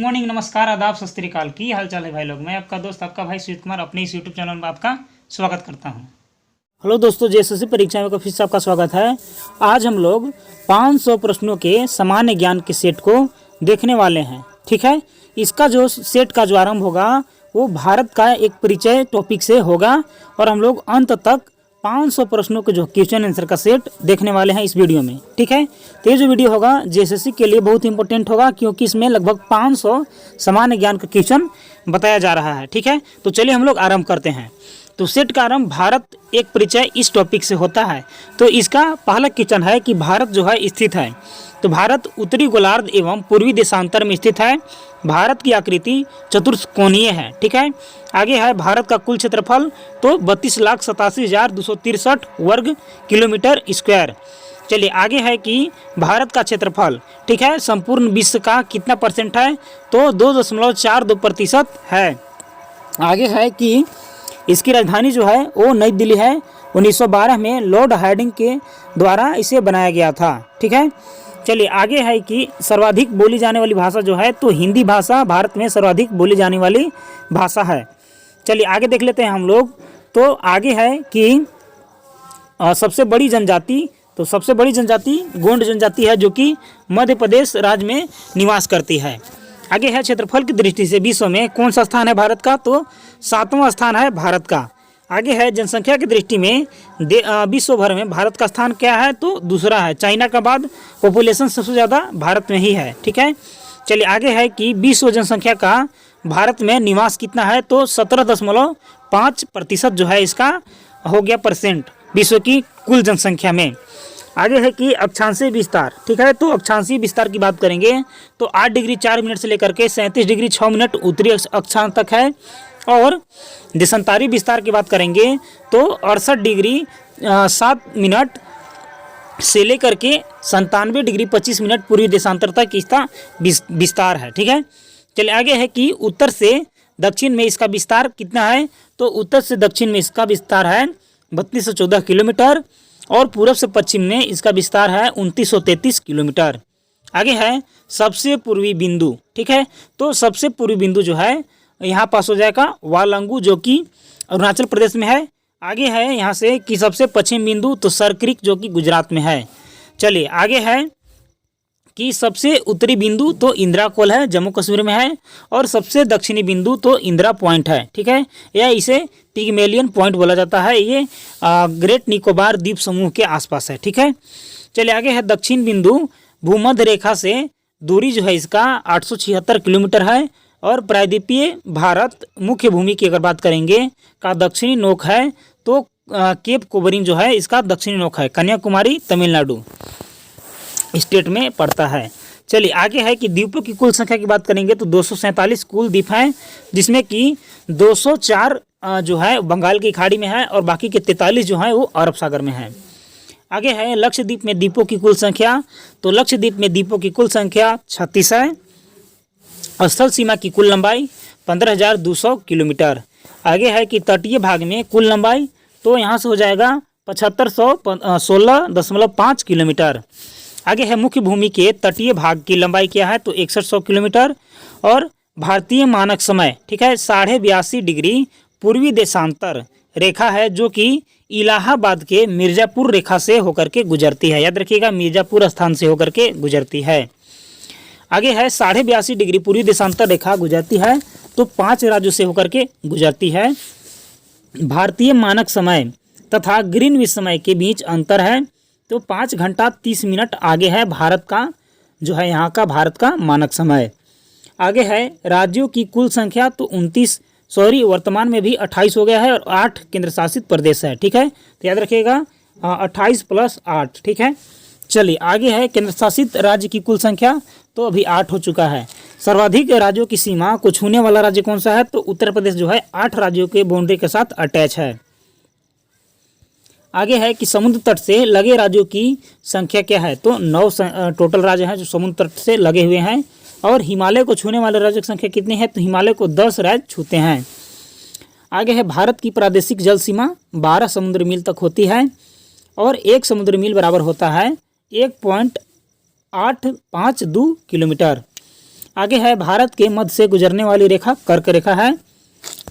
Morning, नमस्कार, आदाब, सत श्री अकाल। की हाल चाल है भाई लोग। मैं आपका दोस्त आपका भाई सुजीत कुमार अपने इस यूट्यूब चैनल में आपका स्वागत करता हूं। हेलो दोस्तों, जेएसएससी परीक्षा में फिर से आपका स्वागत है। आज हम लोग 500 प्रश्नों के सामान्य ज्ञान के सेट को देखने वाले हैं। ठीक है, इसका जो सेट का जो आरंभ होगा वो भारत का एक परिचय टॉपिक से होगा और हम लोग अंत तक 500 प्रश्नों के जो क्वेश्चन आंसर का सेट देखने वाले हैं इस वीडियो में। ठीक है, तो ये जो वीडियो होगा जेएसएससी के लिए बहुत इंपॉर्टेंट होगा क्योंकि इसमें लगभग 500 सामान्य ज्ञान का क्वेश्चन बताया जा रहा है। ठीक है, तो चलिए हम लोग आरंभ करते हैं। तो सेट का आरंभ भारत एक परिचय इस टॉपिक से होता है। तो इसका पहला क्वेश्चन है कि भारत जो है स्थित है। तो भारत उत्तरी गोलार्ध एवं पूर्वी देशांतर में स्थित है। भारत की आकृति चतुष्कोणीय है। ठीक है, आगे है भारत का कुल क्षेत्रफल तो 32,87,263 वर्ग किलोमीटर स्क्वायर। चलिए आगे है कि भारत का क्षेत्रफल, ठीक है, संपूर्ण विश्व का कितना परसेंट है तो 2.42% है। आगे है कि इसकी राजधानी जो है वो नई दिल्ली है। 1912 में लॉर्ड हार्डिंग के द्वारा इसे बनाया गया था। ठीक है, चलिए आगे है कि सर्वाधिक बोली जाने वाली भाषा जो है तो हिंदी भाषा भारत में सर्वाधिक बोली जाने वाली भाषा है। चलिए आगे देख लेते हैं हम लोग। तो आगे है कि सबसे बड़ी जनजाति, तो सबसे बड़ी जनजाति गोंड जनजाति है जो कि मध्य प्रदेश राज्य में निवास करती है। आगे है क्षेत्रफल की दृष्टि से विश्व में कौन सा स्थान है भारत का तो 7वां स्थान है भारत का। आगे है जनसंख्या की दृष्टि में विश्व भर में भारत का स्थान क्या है तो दूसरा है। चाइना का बाद पॉपुलेशन सबसे ज़्यादा भारत में ही है। ठीक है, चलिए आगे है कि विश्व जनसंख्या का भारत में निवास कितना है तो 17.5% जो है इसका हो गया परसेंट विश्व की कुल जनसंख्या में। आगे है कि अक्षांशीय विस्तार, ठीक है, तो अक्षांशीय विस्तार की बात करेंगे तो 8 डिग्री 4 मिनट से लेकर के 37 डिग्री 6 मिनट उत्तरी अक्षांश तक है। और देशांतरी विस्तार की बात करेंगे तो 68 डिग्री 7 मिनट से लेकर के 97 डिग्री 25 मिनट पूर्वी देशांतर तक इसका विस्तार है। ठीक है, चलिए आगे है कि उत्तर से दक्षिण में इसका विस्तार कितना है तो उत्तर से दक्षिण में इसका विस्तार है 3214 किलोमीटर और पूर्व से पश्चिम में इसका विस्तार है 2933 किलोमीटर। आगे है सबसे पूर्वी बिंदु। ठीक है, तो सबसे पूर्वी बिंदु जो है यहाँ पास हो जाएगा वालंगू जो कि अरुणाचल प्रदेश में है। आगे है यहाँ से कि सबसे पश्चिम बिंदु तो सरक्रिक जो कि गुजरात में है। चलिए आगे है कि सबसे उत्तरी बिंदु तो इंदिरा कोल है जम्मू कश्मीर में है और सबसे दक्षिणी बिंदु तो इंदिरा पॉइंट है। ठीक है, यह इसे पिग्मेलियन पॉइंट बोला जाता है। ये ग्रेट निकोबार द्वीप समूह के आसपास है। ठीक है, चलिए आगे है दक्षिण बिंदु भूमध्य रेखा से दूरी जो है इसका 876 किलोमीटर है और प्रायद्वीपीय भारत मुख्य भूमि की अगर बात करेंगे का दक्षिणी नोक है तो केप कोबरिन जो है इसका दक्षिणी नोक है। कन्याकुमारी तमिलनाडु स्टेट में पड़ता है। चलिए आगे है कि द्वीपों की कुल संख्या की बात करेंगे तो 247 कुल द्वीप हैं जिसमें कि 204 जो है बंगाल की खाड़ी में है और बाकी के 43 जो है वो अरब सागर में है। आगे है लक्षद्वीप में द्वीपों की कुल संख्या, तो लक्षद्वीप में द्वीपों की कुल संख्या 36 है। स्थल सीमा की कुल लंबाई 15,200 किलोमीटर। आगे है कि तटीय भाग में कुल लंबाई तो यहाँ से हो जाएगा 7516.5 किलोमीटर। आगे है मुख्य भूमि के तटीय भाग की लंबाई क्या है तो 6100 किलोमीटर और भारतीय मानक समय, ठीक है, 82.5 डिग्री पूर्वी देशांतर रेखा है जो कि इलाहाबाद के मिर्ज़ापुर रेखा से होकर के गुजरती है। याद रखिएगा, मिर्ज़ापुर स्थान से होकर के गुजरती है। आगे है 82.5 डिग्री पूर्वी देशांतर रेखा गुजरती है तो 5 राज्यों से होकर के गुजरती है। भारतीय मानक समय तथा ग्रीनविच समय के बीच अंतर है तो 5 घंटा 30 मिनट आगे है भारत का जो है यहाँ का भारत का मानक समय। आगे है राज्यों की कुल संख्या तो 29, वर्तमान में भी 28 हो गया है और 8 केंद्र शासित प्रदेश है। ठीक है, तो याद रखिएगा 28 + 8। ठीक है, चलिए आगे है केंद्र शासित राज्य की कुल संख्या तो अभी 8 हो चुका है। सर्वाधिक राज्यों की सीमा को छूने वाला राज्य कौन सा है तो उत्तर प्रदेश जो है 8 राज्यों के बाउंड्री के साथ अटैच है। आगे है कि समुद्र तट से लगे राज्यों की संख्या क्या है तो 9 टोटल राज्य हैं जो समुद्र तट से लगे हुए हैं। और हिमालय को छूने वाले राज्यों की संख्या कितनी है तो हिमालय को 10 राज्य छूते हैं। आगे है भारत की प्रादेशिक जल सीमा 12 समुद्र मील तक होती है और 1 समुद्र मील बराबर होता है 1.852 किलोमीटर। आगे है भारत के मध्य से गुजरने वाली रेखा कर्क रेखा है।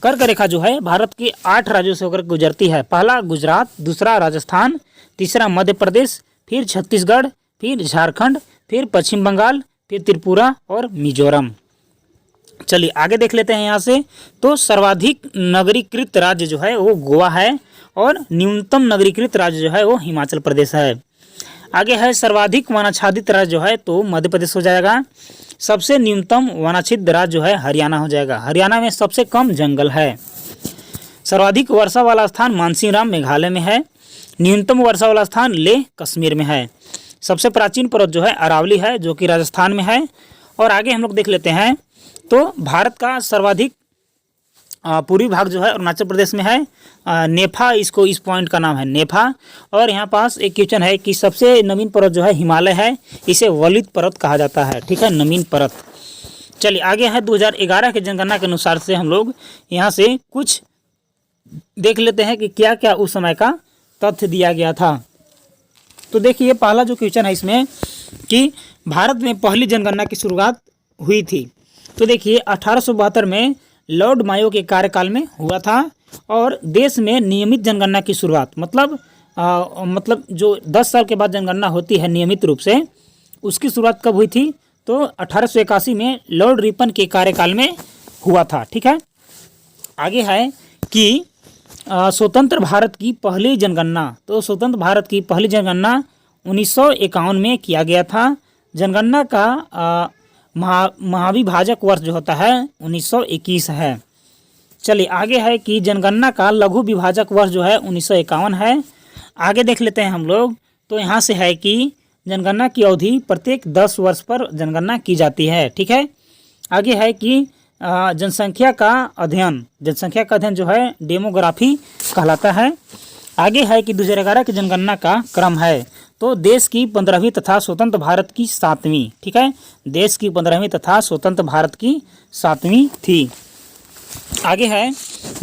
कर्क रेखा जो है भारत के 8 राज्यों से होकर गुजरती है। पहला गुजरात, दूसरा राजस्थान, तीसरा मध्य प्रदेश, फिर छत्तीसगढ़, फिर झारखंड, फिर पश्चिम बंगाल, फिर त्रिपुरा और मिजोरम। चलिए आगे देख लेते हैं यहाँ से। तो सर्वाधिक नगरीकृत राज्य जो है वो गोवा है और न्यूनतम नगरीकृत राज्य जो है वो हिमाचल प्रदेश है। आगे है सर्वाधिक वनाच्छादित राज्य जो है तो मध्य प्रदेश हो जाएगा। सबसे न्यूनतम वनाच्छिद्र राज्य जो है हरियाणा हो जाएगा। हरियाणा में सबसे कम जंगल है। सर्वाधिक वर्षा वाला स्थान मानसीराम मेघालय में है। न्यूनतम वर्षा वाला स्थान लेह कश्मीर में है। सबसे प्राचीन पर्वत जो है अरावली है जो कि राजस्थान में है। और आगे हम लोग देख लेते हैं तो भारत का सर्वाधिक पूर्वी भाग जो है अरुणाचल प्रदेश में है। नेफा इसको इस पॉइंट का नाम है नेफा। और यहाँ पास एक क्वेश्चन है कि सबसे नवीन पर्वत जो है हिमालय है, इसे वलित पर्वत कहा जाता है। ठीक है, नवीन पर्वत। चलिए आगे है 2011 के जनगणना के अनुसार से हम लोग यहाँ से कुछ देख लेते हैं कि क्या क्या उस समय का तथ्य दिया गया था। तो देखिए पहला जो क्वेश्चन है इसमें कि भारत में पहली जनगणना की शुरुआत हुई थी। तो देखिए 1872 में लॉर्ड मायो के कार्यकाल में हुआ था। और देश में नियमित जनगणना की शुरुआत मतलब जो 10 साल के बाद जनगणना होती है नियमित रूप से, उसकी शुरुआत कब हुई थी? तो 1881 में लॉर्ड रिपन के कार्यकाल में हुआ था। ठीक है, आगे है कि स्वतंत्र भारत की पहली जनगणना। तो स्वतंत्र भारत की पहली जनगणना 1951 में किया गया था। जनगणना का महाविभाजक वर्ष जो होता है 1921 है। चलिए आगे है कि जनगणना का लघु विभाजक वर्ष जो है 1951 है। आगे देख लेते हैं हम लोग। तो यहाँ से है कि जनगणना की अवधि प्रत्येक 10 वर्ष पर जनगणना की जाती है। ठीक है, आगे है कि जनसंख्या का अध्ययन जो है डेमोग्राफी कहलाता है। आगे है कि 2011 की जनगणना का क्रम है। तो देश की 15वीं तथा स्वतंत्र भारत की 7वीं। ठीक है, देश की 15वीं तथा स्वतंत्र भारत की 7वीं थी। आगे है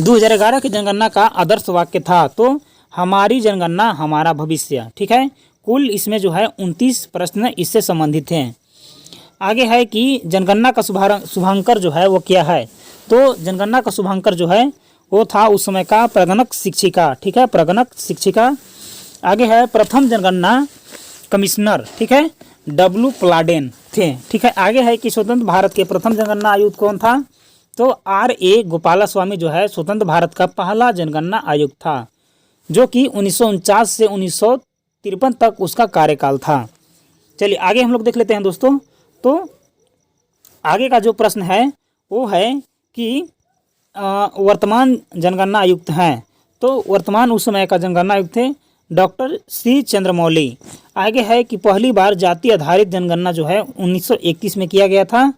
2011 की जनगणना का आदर्श वाक्य था तो हमारी जनगणना हमारा भविष्य। ठीक है, कुल इसमें जो है 29 प्रश्न इससे संबंधित हैं। आगे है कि जनगणना का शुभांकर जो है वो क्या है? तो जनगणना का शुभांकर जो है वो था उस समय का प्रगणक शिक्षिका। ठीक है, प्रगणक शिक्षिका। आगे है प्रथम जनगणना कमिश्नर। ठीक है, W प्लाडेन थे। ठीक है, आगे है कि स्वतंत्र भारत के प्रथम जनगणना आयुक्त कौन था? तो R.A. गोपालास्वामी जो है स्वतंत्र भारत का पहला जनगणना आयुक्त था जो कि 1949 से 1953 तक उसका कार्यकाल था। चलिए आगे हम लोग देख लेते हैं दोस्तों। तो आगे का जो प्रश्न है वो है कि वर्तमान जनगणना आयुक्त हैं। तो वर्तमान उस समय का जनगणना आयुक्त थे डॉक्टर सी चंद्रमौली। आगे है कि पहली बार जाति आधारित जनगणना जो है 1931 में किया गया था।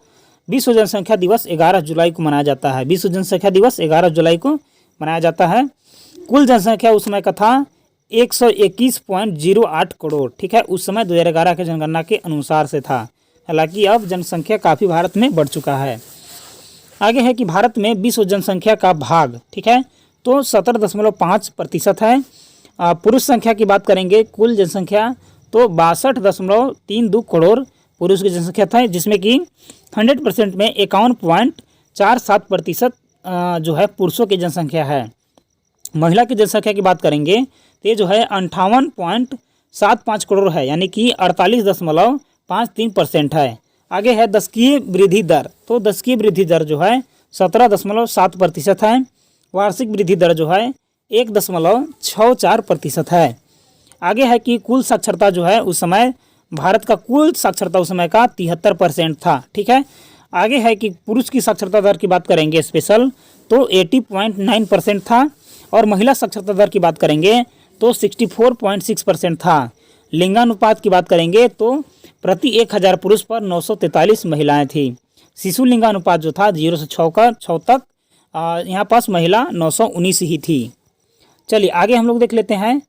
विश्व जनसंख्या दिवस 11 जुलाई को मनाया जाता है। विश्व जनसंख्या दिवस 11 जुलाई को मनाया जाता है। कुल जनसंख्या उस समय का था 121.08 करोड़। ठीक है, उस समय 2011 के जनगणना के अनुसार से था। हालांकि अब जनसंख्या काफ़ी भारत में बढ़ चुका है। आगे है कि भारत में विश्व जनसंख्या का भाग, ठीक है, तो 17.5% है। पुरुष संख्या की बात करेंगे, कुल जनसंख्या तो 62.32 करोड़ पुरुष की जनसंख्या था, जिसमें कि 100% में 51.47% जो है पुरुषों की जनसंख्या है। महिला की जनसंख्या की बात करेंगे तो ये जो है 58.75 करोड़ है, यानी कि 48.53% है। आगे है दशकीय वृद्धि दर, तो दशकीय वृद्धि दर जो है 17.7% है। वार्षिक वृद्धि दर जो है 1.64% है। आगे है कि कुल साक्षरता जो है उस समय भारत का कुल साक्षरता उस समय का 73% था। ठीक है, आगे है कि पुरुष की साक्षरता दर की बात करेंगे स्पेशल तो 80.9% था, और महिला साक्षरता दर की बात करेंगे तो 64.6% था। लिंगानुपात की बात करेंगे तो प्रति 1000 पुरुष पर 943 महिलाएं थी। शिशु लिंगानुपात जो था 0 से 6 तक यहाँ पास महिला 919 ही थी। चलिए आगे हम लोग देख लेते हैं।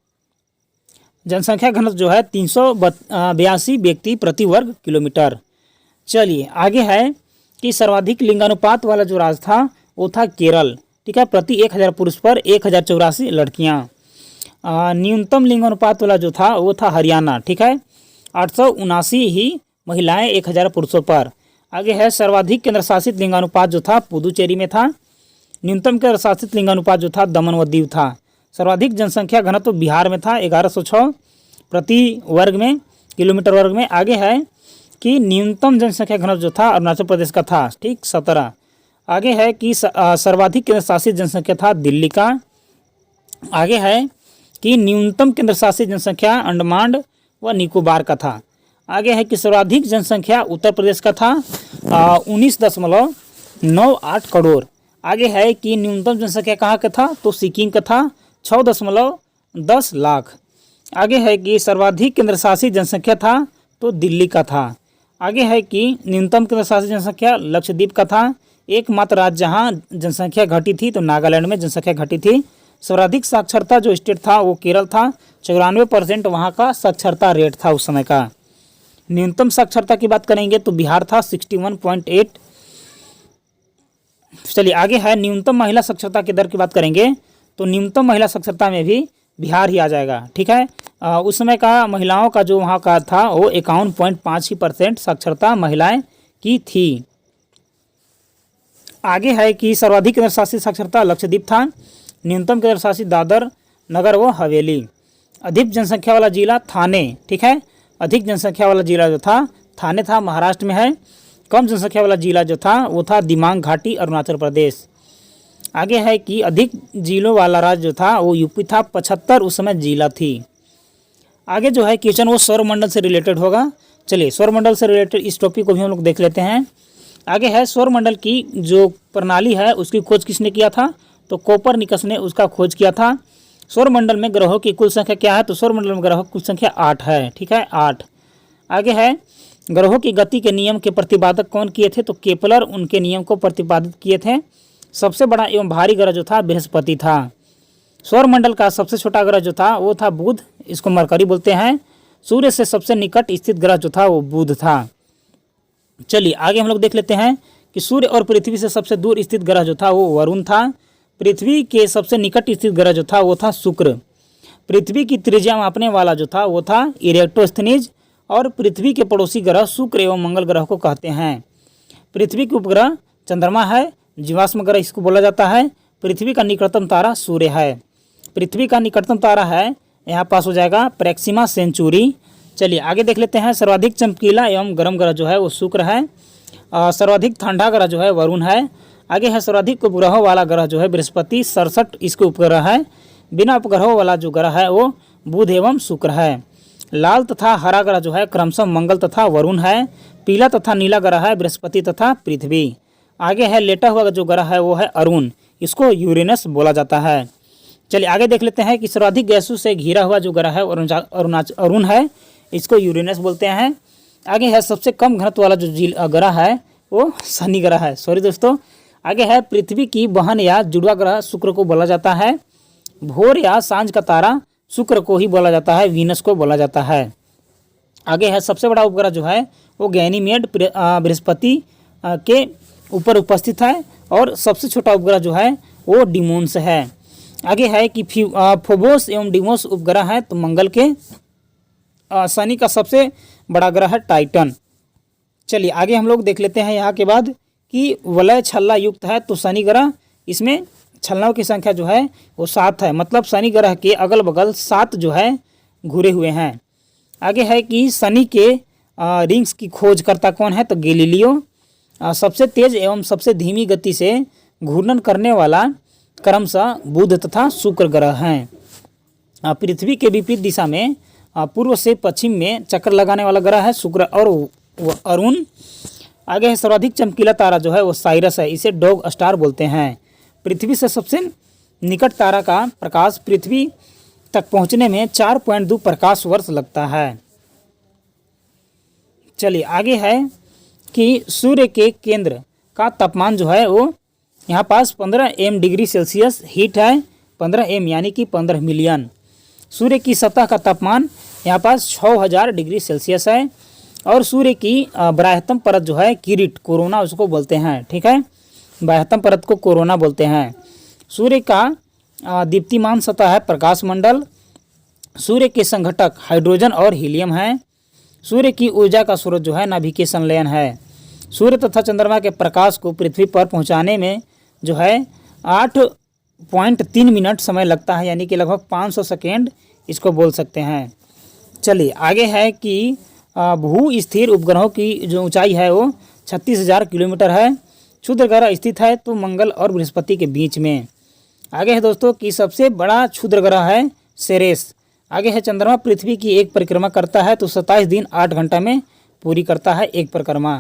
जनसंख्या घनत्व जो है 382 व्यक्ति प्रति वर्ग किलोमीटर। चलिए आगे है कि सर्वाधिक लिंगानुपात वाला जो राज्य था वो था केरल। ठीक है, प्रति 1000 पुरुष पर 1084 लड़कियां। न्यूनतम लिंगानुपात वाला जो था वो था हरियाणा। ठीक है, 879 ही महिलाएं 1000 पुरुषों पर। आगे है सर्वाधिक केंद्र शासित लिंगानुपात जो था पुदुचेरी में था। न्यूनतम केंद्र शासित लिंगानुपात जो था दमन व दीव था। सर्वाधिक जनसंख्या घनत्व बिहार में था 1106 प्रति वर्ग में किलोमीटर वर्ग में। आगे है कि न्यूनतम जनसंख्या घनत्व जो था अरुणाचल प्रदेश का था, ठीक 17। आगे है कि सर्वाधिक केंद्र शासित जनसंख्या था दिल्ली का। आगे है कि न्यूनतम केंद्र शासित जनसंख्या अंडमान व निकोबार का था। आगे है कि सर्वाधिक जनसंख्या उत्तर प्रदेश का था 19.98 करोड़। आगे है कि न्यूनतम जनसंख्या कहाँ का था, तो सिक्किम का था 6.10 लाख। आगे है कि सर्वाधिक केंद्र शासित जनसंख्या था तो दिल्ली का था। आगे है कि न्यूनतम केंद्र शासित जनसंख्या लक्षद्वीप का था। एकमात्र राज्य जहाँ जनसंख्या घटी थी तो नागालैंड में जनसंख्या घटी थी। सर्वाधिक साक्षरता जो स्टेट था वो केरल था, 94% वहाँ का साक्षरता रेट था उस समय का। न्यूनतम साक्षरता की बात करेंगे तो बिहार था 61.8। चलिए आगे है न्यूनतम महिला साक्षरता की दर की बात करेंगे तो न्यूनतम महिला साक्षरता में भी बिहार ही आ जाएगा, ठीक है। उस समय का महिलाओं का जो वहाँ का था वो 51.5% साक्षरता महिलाएं की थी। आगे है कि सर्वाधिक केंद्र शासित साक्षरता लक्षद्वीप था। न्यूनतम केंद्र शासित दादर नगर व हवेली। अधिक जनसंख्या वाला जिला थाने, ठीक है। अधिक जनसंख्या वाला जिला जो था थाने था, महाराष्ट्र में है। कम जनसंख्या वाला जिला जो था वो था दिमांग घाटी अरुणाचल प्रदेश। आगे है कि अधिक जिलों वाला राज्य जो था वो यूपी था, 75 उस समय जिला थी। आगे जो है क्वेश्चन वो सौरमंडल से रिलेटेड होगा। चलिए सौरमंडल से रिलेटेड इस टॉपिक को भी हम लोग देख लेते हैं। आगे है सौरमंडल की जो प्रणाली है उसकी खोज किसने किया था, तो कोपरनिकस ने उसका खोज किया था। सौरमंडल में ग्रहों की कुल संख्या क्या है, तो सौरमंडल में ग्रहों की कुल संख्या 8 है, ठीक है 8। आगे है ग्रहों की गति के नियम के प्रतिपादक कौन किए थे, तो केपलर उनके नियम को प्रतिपादित किए थे। सबसे बड़ा एवं भारी ग्रह जो था बृहस्पति था। सौरमंडल का सबसे छोटा ग्रह जो था वो था बुध, इसको मरकरी बोलते हैं। सूर्य से सबसे निकट स्थित ग्रह जो था वो बुध था। चलिए आगे हम लोग देख लेते हैं कि सूर्य और पृथ्वी से सबसे दूर स्थित ग्रह जो था वो वरुण था। पृथ्वी के सबसे निकट स्थित ग्रह जो था वो था शुक्र। पृथ्वी की त्रिज्या मापने वाला जो था वो था इरेक्टोस्थनीज। और पृथ्वी के पड़ोसी ग्रह शुक्र एवं मंगल ग्रह को कहते हैं। पृथ्वी के उपग्रह चंद्रमा है, जीवाश्म ग्रह इसको बोला जाता है। पृथ्वी का निकटतम तारा सूर्य है। पृथ्वी का निकटतम तारा है यहाँ पास हो जाएगा प्रेक्सिमा सेंचुरी। चलिए आगे देख लेते हैं। सर्वाधिक चमकीला एवं गर्म ग्रह जो है वो शुक्र है। सर्वाधिक ठंडा ग्रह जो है वरुण है। आगे है सर्वाधिक उपग्रहों वाला ग्रह जो है बृहस्पति, 67 इसके उपग्रह है। बिना उपग्रहों वाला जो ग्रह है वो बुध एवं शुक्र है। लाल तथा हरा ग्रह जो है क्रमशः मंगल तथा वरुण है। पीला तथा नीला ग्रह है बृहस्पति तथा पृथ्वी। आगे है लेटा हुआ जो ग्रह है वो है अरुण, इसको यूरेनस बोला जाता है। चलिए आगे देख लेते हैं कि सर्वाधिक गैसों से घिरा हुआ जो ग्रह है अरुण है, इसको यूरेनस बोलते हैं। आगे है सबसे कम घनत्व वाला जो ग्रह है वो शनि ग्रह है, सॉरी दोस्तों। आगे है पृथ्वी की बहन या जुड़वा ग्रह शुक्र को बोला जाता है। भोर या सांझ का तारा शुक्र को ही बोला जाता है, वीनस को बोला जाता है। आगे है सबसे बड़ा उपग्रह जो है वो गैनीमेड बृहस्पति के ऊपर उपस्थित है। और सबसे छोटा उपग्रह जो है वो डिमोन्स है। आगे है कि फोबोस एवं डिमोस उपग्रह है, तो मंगल के। शनि का सबसे बड़ा ग्रह है टाइटन। चलिए आगे हम लोग देख लेते हैं यहाँ के बाद कि वलय छल्ला युक्त है, तो शनि ग्रह इसमें छल्लों की संख्या जो है वो 7 है। मतलब शनि ग्रह के अगल बगल 7 जो है घुरे हुए हैं। आगे है कि शनि के रिंग्स की खोज करता कौन है, तो गैलीलियो। सबसे तेज एवं सबसे धीमी गति से घूर्णन करने वाला क्रमशः बुध तथा शुक्र ग्रह हैं। पृथ्वी के विपरीत दिशा में पूर्व से पश्चिम में चक्कर लगाने वाला ग्रह है शुक्र और अरुण। आगे है सर्वाधिक चमकीला तारा जो है वो साइरस है, इसे डॉग स्टार बोलते हैं। पृथ्वी से सबसे निकट तारा का प्रकाश पृथ्वी तक पहुंचने में 4.2 प्रकाश वर्ष लगता है। चलिए आगे है कि सूर्य के केंद्र का तापमान जो है वो यहाँ पास 15 डिग्री सेल्सियस हीट है, 15 यानी कि 15 मिलियन। सूर्य की सतह का तापमान यहाँ पास 6000 डिग्री सेल्सियस है। और सूर्य की बाह्यतम परत जो है किरीट, कोरोना उसको बोलते हैं, ठीक है। बाह्यतम परत को कोरोना बोलते हैं। सूर्य का दीप्तिमान सतह है प्रकाश मंडल। सूर्य के संघटक हाइड्रोजन और हीलियम है। सूर्य की ऊर्जा का स्रोत जो है नाभिकीय संलयन है। सूर्य तथा चंद्रमा के प्रकाश को पृथ्वी पर पहुंचाने में जो है 8.3 मिनट समय लगता है, यानी कि लगभग 500 सेकेंड इसको बोल सकते हैं। चलिए आगे है कि भू स्थिर उपग्रहों की जो ऊंचाई है वो 36,000 किलोमीटर है। क्षुद्र ग्रह स्थित है तो मंगल और बृहस्पति के बीच में। आगे है दोस्तों कि सबसे बड़ा क्षुद्र ग्रह है सेरेस। आगे है चंद्रमा पृथ्वी की एक परिक्रमा करता है तो 27 दिन 8 घंटा में पूरी करता है एक परिक्रमा।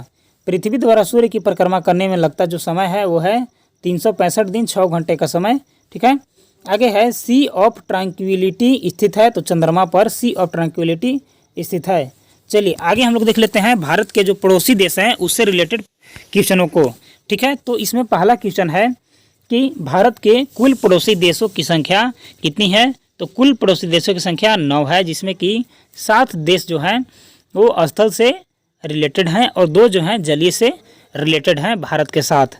पृथ्वी द्वारा सूर्य की परिक्रमा करने में लगता जो समय है वो है 365 दिन 6 घंटे का समय। ठीक है। आगे है सी ऑफ ट्रैंक्विलिटी स्थित है तो चंद्रमा पर सी ऑफ ट्रैंक्विलिटी स्थित है। चलिए आगे हम लोग देख लेते हैं भारत के जो पड़ोसी देश हैं उससे रिलेटेड क्वेश्चनों को। ठीक है, तो इसमें पहला क्वेश्चन है कि भारत के कुल पड़ोसी देशों की संख्या कितनी है। तो कुल पड़ोसी देशों की संख्या 9 है, जिसमें कि 7 देश जो हैं वो स्थल से रिलेटेड हैं और 2 जो हैं जलीय से रिलेटेड हैं भारत के साथ।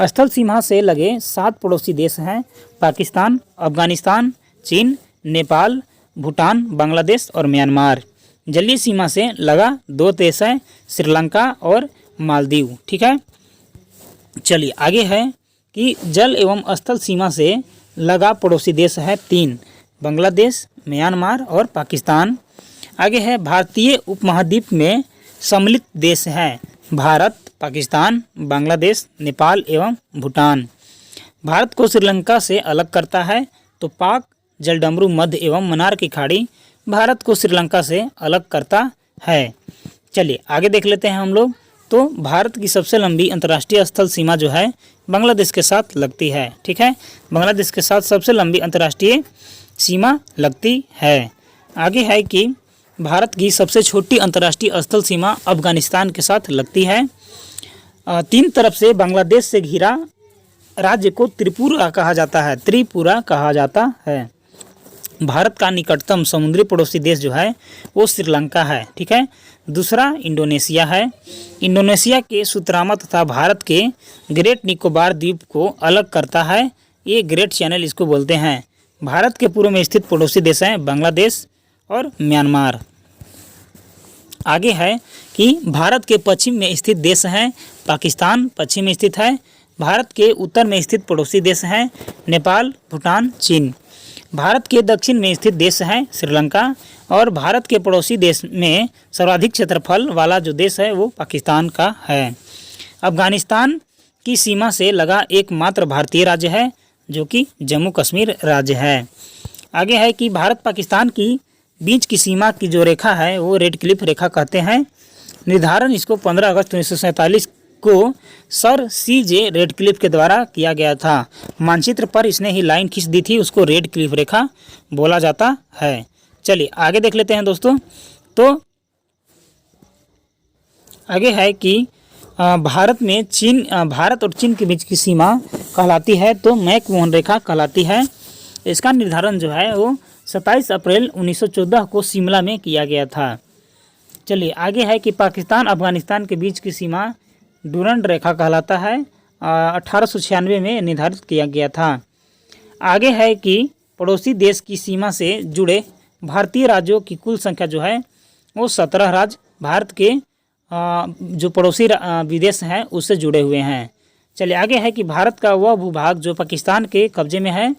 स्थल सीमा से लगे 7 पड़ोसी देश हैं पाकिस्तान, अफगानिस्तान, चीन, नेपाल, भूटान, बांग्लादेश और म्यांमार। जलीय सीमा से लगा 2 देश हैं श्रीलंका और मालदीव। ठीक है। चलिए आगे है कि जल एवं स्थल सीमा से लगा पड़ोसी देश है 3, बांग्लादेश, म्यांमार और पाकिस्तान। आगे है भारतीय उपमहाद्वीप में सम्मिलित देश हैं भारत, पाकिस्तान, बांग्लादेश, नेपाल एवं भूटान। भारत को श्रीलंका से अलग करता है तो पाक, जलडमरू, मध्य एवं मन्नार की खाड़ी भारत को श्रीलंका से अलग करता है। चलिए आगे देख लेते हैं हम लोग। तो भारत की सबसे लंबी अंतर्राष्ट्रीय स्थल सीमा जो है बांग्लादेश के साथ लगती है। ठीक है, बांग्लादेश के साथ सबसे लंबी अंतर्राष्ट्रीय सीमा लगती है। आगे है कि भारत की सबसे छोटी अंतर्राष्ट्रीय स्थल सीमा अफगानिस्तान के साथ लगती है। 3 तरफ से बांग्लादेश से घिरा राज्य को त्रिपुरा कहा जाता है, त्रिपुरा कहा जाता है। भारत का निकटतम समुद्री पड़ोसी देश जो है वो श्रीलंका है। ठीक है। दूसरा इंडोनेशिया है। इंडोनेशिया के सुतरामा तथा भारत के ग्रेट निकोबार द्वीप को अलग करता है, ये ग्रेट चैनल इसको बोलते हैं। भारत के पूर्व में स्थित पड़ोसी देश हैं बांग्लादेश और म्यांमार। आगे है कि भारत के पश्चिम में स्थित देश हैं पाकिस्तान, पश्चिम में स्थित है। भारत के उत्तर में स्थित पड़ोसी देश हैं नेपाल, भूटान, चीन। भारत के दक्षिण में स्थित देश है श्रीलंका और भारत के पड़ोसी देश में सर्वाधिक क्षेत्रफल वाला जो देश है वो पाकिस्तान का है। अफगानिस्तान की सीमा से लगा एकमात्र भारतीय राज्य है जो कि जम्मू कश्मीर राज्य है। आगे है कि भारत पाकिस्तान की बीच की सीमा की जो रेखा है वो रेड क्लिफ रेखा कहते हैं। निर्धारण इसको 15 अगस्त 1947 को सर CJ रेडक्लिफ के द्वारा किया गया था। मानचित्र पर इसने ही लाइन खींच दी थी, उसको रेड क्लिफ रेखा बोला जाता है। चलिए आगे देख लेते हैं दोस्तों। तो आगे है कि भारत और चीन के बीच की सीमा कहलाती है तो मैक-मोहन रेखा कहलाती है। इसका निर्धारण जो है वो 27 अप्रैल 1914 को शिमला में किया गया था। चलिए आगे है कि पाकिस्तान अफगानिस्तान के बीच की सीमा डूरंड रेखा कहलाता है, 1896 में निर्धारित किया गया था। आगे है कि पड़ोसी देश की सीमा से जुड़े भारतीय राज्यों की कुल संख्या जो है वो 17 राज्य भारत के जो पड़ोसी विदेश हैं उससे जुड़े हुए हैं। चलिए आगे है कि भारत का वह भूभाग जो पाकिस्तान के कब्जे में है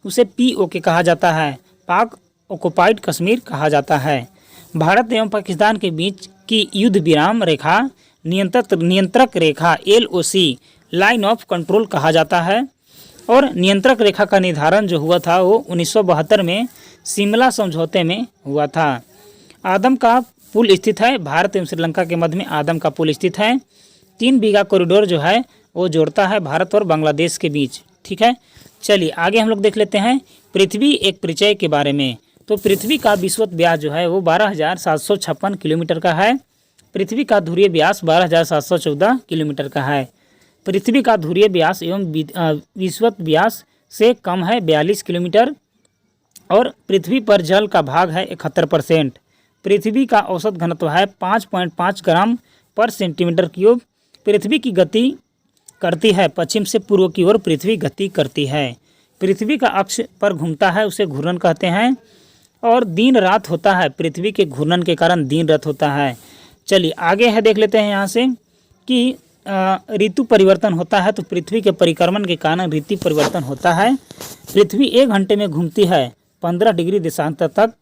उसे POK कहा जाता है, पाक ऑक्युपाइड कश्मीर कहा जाता है। भारत एवं पाकिस्तान के बीच की युद्ध विराम रेखा नियंत्रक रेखा LOC लाइन ऑफ कंट्रोल कहा जाता है। और नियंत्रक रेखा का निर्धारण जो हुआ था वो 1972 में शिमला समझौते में हुआ था। आदम का पुल स्थित है, भारत एवं श्रीलंका के मध्य में आदम का पुल स्थित है। 3 बीघा कॉरिडोर जो है वो जोड़ता है भारत और बांग्लादेश के बीच। ठीक है। चलिए आगे हम लोग देख लेते हैं पृथ्वी एक परिचय के बारे में। तो पृथ्वी का विषुवत व्यास जो है वो 12,756 किलोमीटर का है। पृथ्वी का ध्रुवीय व्यास 12,714 किलोमीटर का है। पृथ्वी का ध्रुवीय व्यास एवं विषुवत व्यास से कम है 42 किलोमीटर। और पृथ्वी पर जल का भाग है 71%। पृथ्वी का औसत घनत्व है 5.5 ग्राम पर सेंटीमीटर क्यूब। पृथ्वी की गति करती है पश्चिम से पूर्व की ओर पृथ्वी गति करती है। पृथ्वी का अक्ष पर घूमता है उसे घूर्णन कहते हैं। और दिन रात होता है, पृथ्वी के घूर्णन के कारण दिन रात होता है। चलिए आगे है देख लेते हैं यहाँ से कि ऋतु परिवर्तन होता है तो पृथ्वी के परिक्रमण के कारण ऋतु परिवर्तन होता है। पृथ्वी 1 घंटे में घूमती है 15 डिग्री देशांतर तक।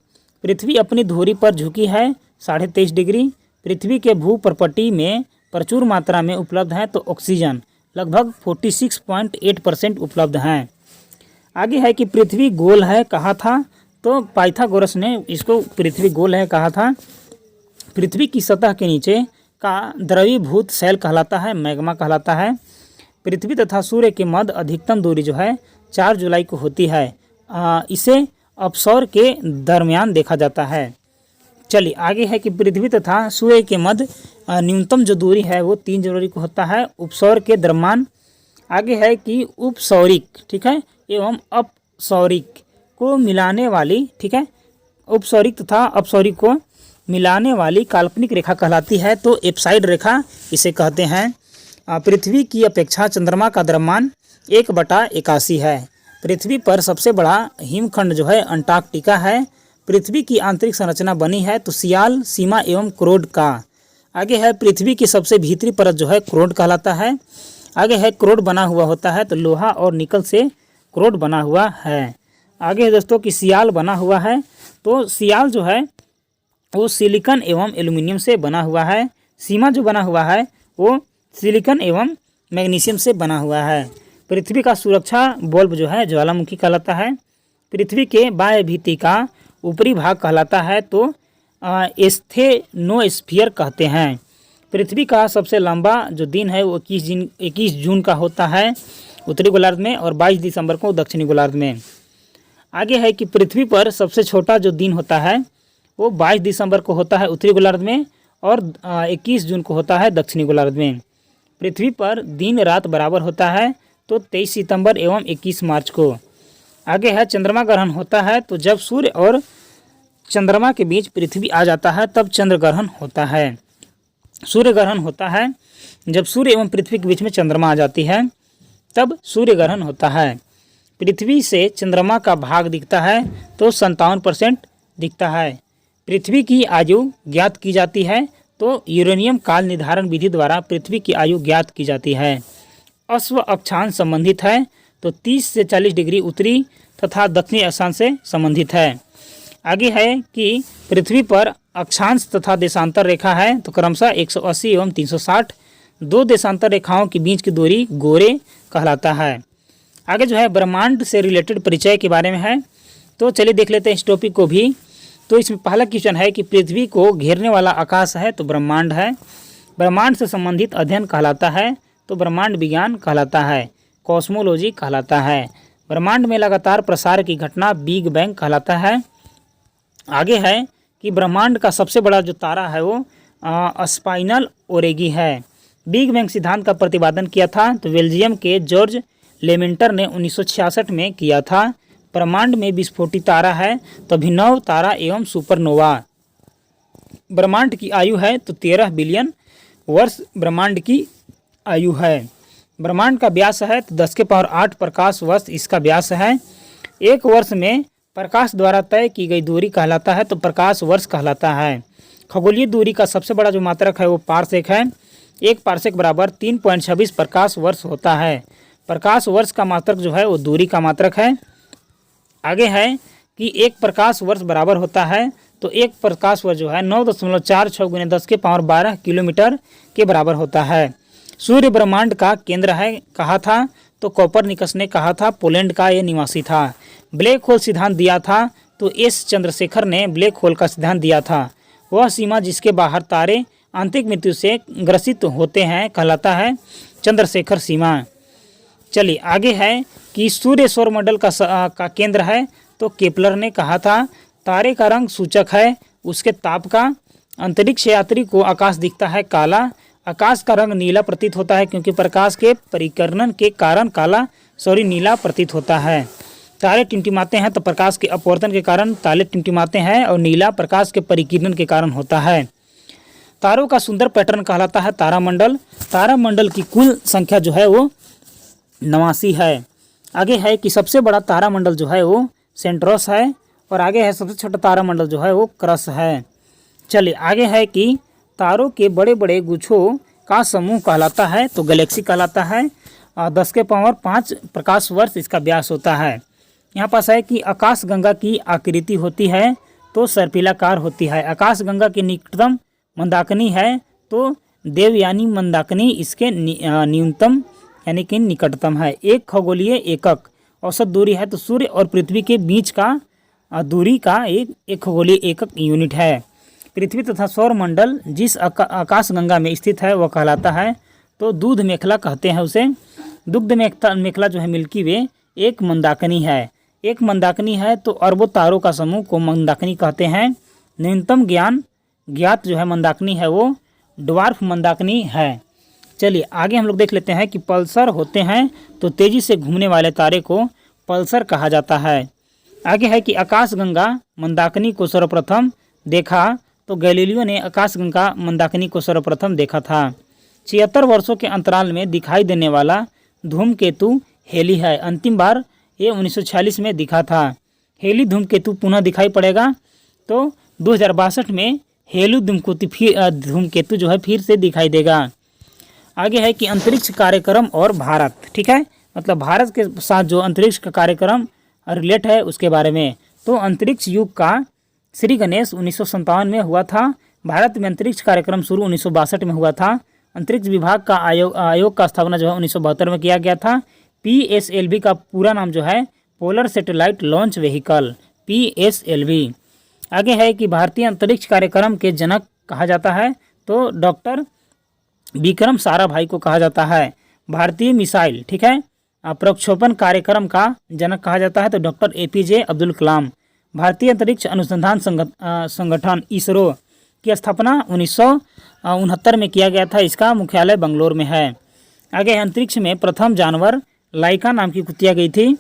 पृथ्वी अपनी धुरी पर झुकी है 23.5 डिग्री। पृथ्वी के भूपर्पटी में प्रचुर मात्रा में उपलब्ध है तो ऑक्सीजन लगभग 46.8% उपलब्ध हैं। आगे है कि पृथ्वी गोल है कहा था, तो पाइथागोरस ने इसको पृथ्वी गोल है कहा था। पृथ्वी की सतह के नीचे का द्रवीभूत शैल कहलाता है, मैग्मा कहलाता है। पृथ्वी तथा सूर्य के मध्य अधिकतम दूरी जो है 4 जुलाई को होती है। इसे अपसौर के दरमियान देखा जाता है। चलिए आगे है कि पृथ्वी तथा सूर्य के मध्य न्यूनतम जो दूरी है वो 3 जनवरी को होता है उपसौर के दरमियान। आगे है कि उपसौरिक, ठीक है, एवं अपसौरिक को मिलाने वाली, ठीक है, उपसौरिक तथा अपसौरिक को मिलाने वाली काल्पनिक रेखा कहलाती है तो एप्साइड रेखा इसे कहते हैं। पृथ्वी की अपेक्षा चंद्रमा का द्रव्यमान 1/81 है। पृथ्वी पर सबसे बड़ा हिमखंड जो है अंटार्कटिका है। पृथ्वी की आंतरिक संरचना बनी है तो सियाल, सीमा एवं क्रोड का। आगे है पृथ्वी की सबसे भीतरी परत जो है क्रोड कहलाता है। आगे है क्रोड बना हुआ होता है तो लोहा और निकल से क्रोड बना हुआ है। आगे है दोस्तों कि सियाल बना हुआ है तो सियाल जो है वो सिलिकॉन एवं एल्युमिनियम से बना हुआ है। सीमा जो बना हुआ है वो सिलिकॉन एवं मैग्नीशियम से बना हुआ है। पृथ्वी का सुरक्षा बल्ब जो है ज्वालामुखी कहलाता है। पृथ्वी के बाह्य भित्ति का ऊपरी भाग कहलाता है तो एस्थेनोस्फीयर कहते हैं। पृथ्वी का सबसे लंबा जो दिन है वो 21 जून का होता है उत्तरी गोलार्ध में और 22 दिसंबर को दक्षिणी गोलार्ध में। आगे है कि पृथ्वी पर सबसे छोटा जो दिन होता है वो 22 दिसंबर को होता है उत्तरी गोलार्ध में और 21 जून को होता है दक्षिणी गोलार्ध में। पृथ्वी पर दिन रात बराबर होता है तो 23 सितंबर एवं 21 मार्च को। आगे है चंद्रमा ग्रहण होता है तो जब सूर्य और चंद्रमा के बीच पृथ्वी आ जाता है तब चंद्र ग्रहण होता है। सूर्य ग्रहण होता है जब सूर्य एवं पृथ्वी के बीच में चंद्रमा आ जाती है तब सूर्य ग्रहण होता है। पृथ्वी से चंद्रमा का भाग दिखता है तो 57% दिखता है। पृथ्वी की आयु ज्ञात की जाती है तो यूरेनियम काल निर्धारण विधि द्वारा पृथ्वी की आयु ज्ञात की जाती है। अश्व अक्षांश संबंधित है तो 30 से 40 डिग्री उत्तरी तथा दक्षिणी अक्षांश से संबंधित है। आगे है कि पृथ्वी पर अक्षांश तथा देशांतर रेखा है तो क्रमशः 180 एवं 360। 2 देशांतर रेखाओं के बीच की दूरी गोरे कहलाता है। आगे जो है ब्रह्मांड से रिलेटेड परिचय के बारे में है तो चलिए देख लेते हैं इस टॉपिक को भी। तो इसमें पहला क्वेश्चन है कि पृथ्वी को घेरने वाला आकाश है तो ब्रह्मांड है। ब्रह्मांड से संबंधित अध्ययन कहलाता है तो ब्रह्मांड विज्ञान कहलाता है, कॉस्मोलॉजी कहलाता है। ब्रह्मांड में लगातार प्रसार की घटना बिग बैंग कहलाता है। आगे है कि ब्रह्मांड का सबसे बड़ा जो तारा है वो स्पाइनल ओरेगी है। बिग बैंग सिद्धांत का प्रतिपादन किया था तो बेल्जियम के जॉर्ज लेमेंटर ने 1966 में किया था। ब्रह्मांड में विस्फोटी तारा है तो अभिनव तारा एवं सुपरनोवा। ब्रह्मांड की आयु है तो 13 बिलियन वर्ष ब्रह्मांड की आयु है। ब्रह्मांड का व्यास है तो 10⁸ प्रकाश वर्ष इसका व्यास है। एक वर्ष में प्रकाश द्वारा तय की गई दूरी कहलाता है तो प्रकाश वर्ष कहलाता है। खगोलीय दूरी का सबसे बड़ा जो मात्रक है वो पारसेक है। 1 पारसेक बराबर 3.26 प्रकाश वर्ष होता है। प्रकाश वर्ष का मात्रक जो है वो दूरी का मात्रक है। आगे है कि 1 प्रकाश वर्ष बराबर होता है तो 1 प्रकाश वर्ष जो है 9.46 × 10⁻12 किलोमीटर के बराबर होता है। सूर्य ब्रह्मांड का केंद्र है कहा था तो कोपरनिकस ने कहा था, पोलैंड का ये निवासी था। ब्लैक होल सिद्धांत दिया था तो एस चंद्रशेखर ने ब्लैक होल का सिद्धांत दिया था। वह सीमा जिसके बाहर तारे आंतरिक मृत्यु से ग्रसित होते हैं कहलाता है चंद्रशेखर सीमा। चलिए आगे है कि सूर्य सौरमंडल का केंद्र है तो केपलर ने कहा था। तारे का रंग सूचक है उसके ताप का। अंतरिक्ष यात्री को आकाश दिखता है काला। आकाश का रंग नीला प्रतीत होता है क्योंकि प्रकाश के परिकर्णन के कारण नीला प्रतीत होता है। तारे टिमटिमाते हैं तो प्रकाश के अपवर्तन के कारण तारे टिमटिमाते हैं और नीला प्रकाश के परिकिरण के कारण होता है। तारों का सुंदर पैटर्न कहलाता है तारामंडल। तारामंडल की कुल संख्या जो है वो 89 है। आगे है कि सबसे बड़ा तारामंडल जो है वो सेंट्रोस है और आगे है सबसे छोटा तारामंडल जो है वो क्रस है। चलिए आगे है कि तारों के बड़े बड़े गुच्छों का समूह कहलाता है? तो गैलेक्सी कहलाता है। 10 के पावर 5 प्रकाश वर्ष इसका व्यास होता है। यहाँ पास है कि आकाशगंगा की आकृति होती है तो सर्पिलाकार होती है। आकाशगंगा के निकटतम मंदाकिनी है तो देवयानी मंदाकिनी इसके न्यूनतम यानी कि निकटतम है। एक खगोलीय एकक औसत दूरी है तो सूर्य और पृथ्वी के बीच का दूरी का एक खगोलीय एकक यूनिट है। पृथ्वी तथा सौर मंडल जिस आकाशगंगा में स्थित है वह कहलाता है तो दूध मेखला कहते हैं उसे। दुग्ध मेखला जो है मिल्की वे एक मंदाकिनी है। एक मंदाकिनी है तो अरबों तारों का समूह को मंदाकिनी कहते हैं। न्यूनतम ज्ञात जो है मंदाकिनी है वो ड्वार्फ मंदाकिनी है। चलिए आगे हम लोग देख लेते हैं कि पल्सर होते हैं तो तेजी से घूमने वाले तारे को पल्सर कहा जाता है। आगे है कि आकाशगंगा मंदाकिनी को सर्वप्रथम देखा तो गैलीलियो ने आकाशगंगा मंदाकिनी को सर्वप्रथम देखा था। 76 वर्षों के अंतराल में दिखाई देने वाला धूमकेतु हेली है। अंतिम बार ये 1946 में दिखा था। हेली धूमकेतु पुनः दिखाई पड़ेगा तो 2062 में हेली धूमकेतु जो है फिर से दिखाई देगा। आगे है कि अंतरिक्ष कार्यक्रम और भारत, ठीक है, मतलब भारत के साथ जो अंतरिक्ष का कार्यक्रम रिलेट है उसके बारे में। तो अंतरिक्ष युग का श्री गणेश 1957 में हुआ था। भारत में अंतरिक्ष कार्यक्रम शुरू 1962 में हुआ था। अंतरिक्ष विभाग का आयोग का स्थापना जो है 1972 में किया गया था। PSLV का पूरा नाम जो है polar satellite launch vehicle, PSLV। आगे है कि भारतीय अंतरिक्ष कार्यक्रम के जनक कहा जाता है तो डॉक्टर विक्रम साराभाई को कहा जाता है। भारतीय मिसाइल, ठीक है, प्रक्षेपण कार्यक्रम का जनक कहा जाता है तो डॉक्टर APJ अब्दुल कलाम। भारतीय अंतरिक्ष अनुसंधान संगठन इसरो की स्थापना 1969 में किया गया था। इसका मुख्यालय बंगलोर में है। आगे अंतरिक्ष में प्रथम जानवर लाइका नाम की कुतिया गई थी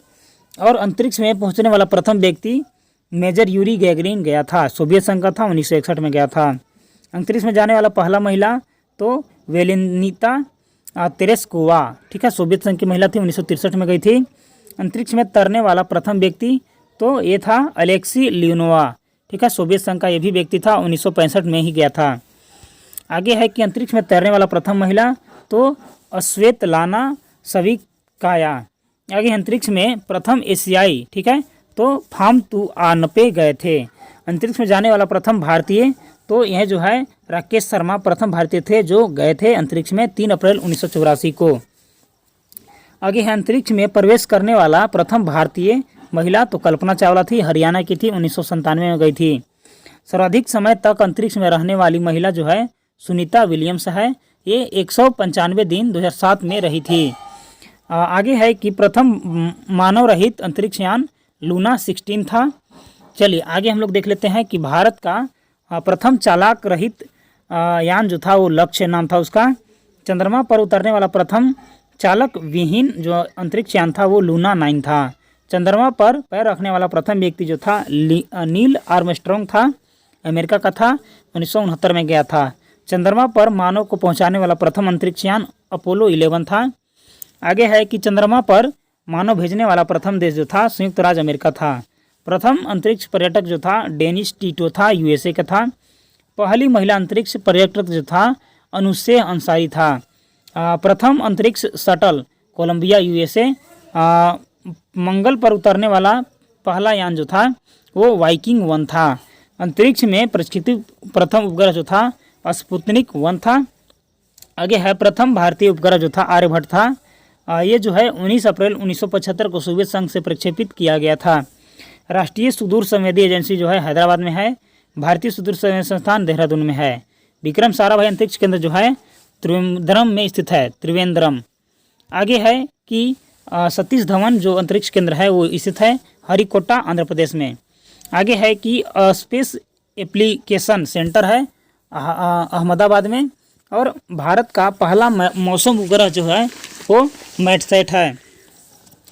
और अंतरिक्ष में पहुंचने वाला प्रथम व्यक्ति मेजर यूरी गैगरिन गया था। सोवियत संघ का था, 1961 में गया था। अंतरिक्ष में जाने वाला पहला महिला तो वेलेनिता तेरेस्कोवा, ठीक है, सोवियत संघ की महिला थी, 1963 में गई थी। अंतरिक्ष में तैरने वाला प्रथम व्यक्ति तो ये था अलेक्सी लियोनोवा, ठीक है, सोवियत संघ का ये भी व्यक्ति था, 1965 में ही गया था। आगे है कि अंतरिक्ष में तैरने वाला प्रथम महिला तो स्वेतलाना सविकाया। आगे अंतरिक्ष में प्रथम एशियाई, ठीक है, तो फामतुआनपे गए थे। अंतरिक्ष में जाने वाला प्रथम भारतीय तो यह जो है राकेश शर्मा प्रथम भारतीय थे जो गए थे अंतरिक्ष में 3 अप्रैल 1984 को। आगे है अंतरिक्ष में प्रवेश करने वाला प्रथम भारतीय महिला तो कल्पना चावला थी, हरियाणा की थी, 1997 में गई थी। सर्वाधिक समय तक अंतरिक्ष में रहने वाली महिला जो है सुनीता विलियम्स है। ये 195 दिन 2007 में रही थी। आगे है कि प्रथम मानव रहित अंतरिक्ष यान लूना 16 था। चलिए आगे हम लोग देख लेते हैं कि भारत का प्रथम चालक रहित यान जो था वो लक्ष्य नाम था उसका। चंद्रमा पर उतरने वाला प्रथम चालक विहीन जो अंतरिक्ष यान था वो लूना 9 था। चंद्रमा पर पैर रखने वाला प्रथम व्यक्ति जो था नील आर्मस्ट्रॉन्ग था, अमेरिका का था, 1969 में गया था। चंद्रमा पर मानव को पहुंचाने वाला प्रथम अंतरिक्ष यान अपोलो 11 था। आगे है कि चंद्रमा पर मानव भेजने वाला प्रथम देश जो था संयुक्त राज्य अमेरिका था। प्रथम अंतरिक्ष पर्यटक जो था डेनिस टीटो था, USA का था। पहली महिला अंतरिक्ष पर्यटक जो था अनुशेह अंसारी था। प्रथम अंतरिक्ष शटल कोलंबिया USA। मंगल पर उतरने वाला पहला यान जो था वो वाइकिंग 1 था। अंतरिक्ष में प्रक्षेपित प्रथम उपग्रह जो था स्पुतनिक 1 था। आगे है प्रथम भारतीय उपग्रह जो था आर्यभट्ट था। ये जो है 19 अप्रैल 1975 को सोवियत संघ से प्रक्षेपित किया गया था। राष्ट्रीय सुदूर संवेदी एजेंसी जो है हैदराबाद में है। भारतीय सुदूर संवेदी संस्थान देहरादून में है। विक्रम साराभाई अंतरिक्ष केंद्र जो है त्रिवेंद्रम में स्थित है, त्रिवेंद्रम। आगे है कि सतीश धवन जो अंतरिक्ष केंद्र है वो स्थित है हरिकोटा आंध्र प्रदेश में। आगे है कि स्पेस एप्लीकेशन सेंटर है अहमदाबाद में। और भारत का पहला मौसम उपग्रह जो है वो मैटसैट है।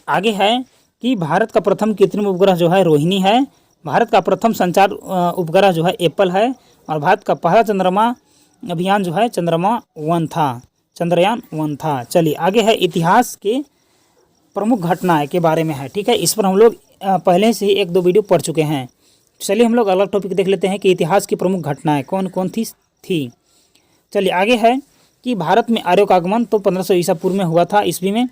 आगे है कि भारत का प्रथम कृत्रिम उपग्रह जो है रोहिणी है। भारत का प्रथम संचार उपग्रह जो है एप्पल है। और भारत का पहला चंद्रमा अभियान जो है चंद्रयान 1 था। चलिए आगे है इतिहास के प्रमुख घटनाएं के बारे में है, ठीक है। इस पर हम लोग पहले से ही 1-2 वीडियो पढ़ चुके हैं। चलिए हम लोग अलग टॉपिक देख लेते हैं कि इतिहास की प्रमुख घटनाएं कौन कौन थी। चलिए आगे है कि भारत में आर्यों का आगमन तो 1500 ईसा पूर्व में हुआ था ईस्वी में।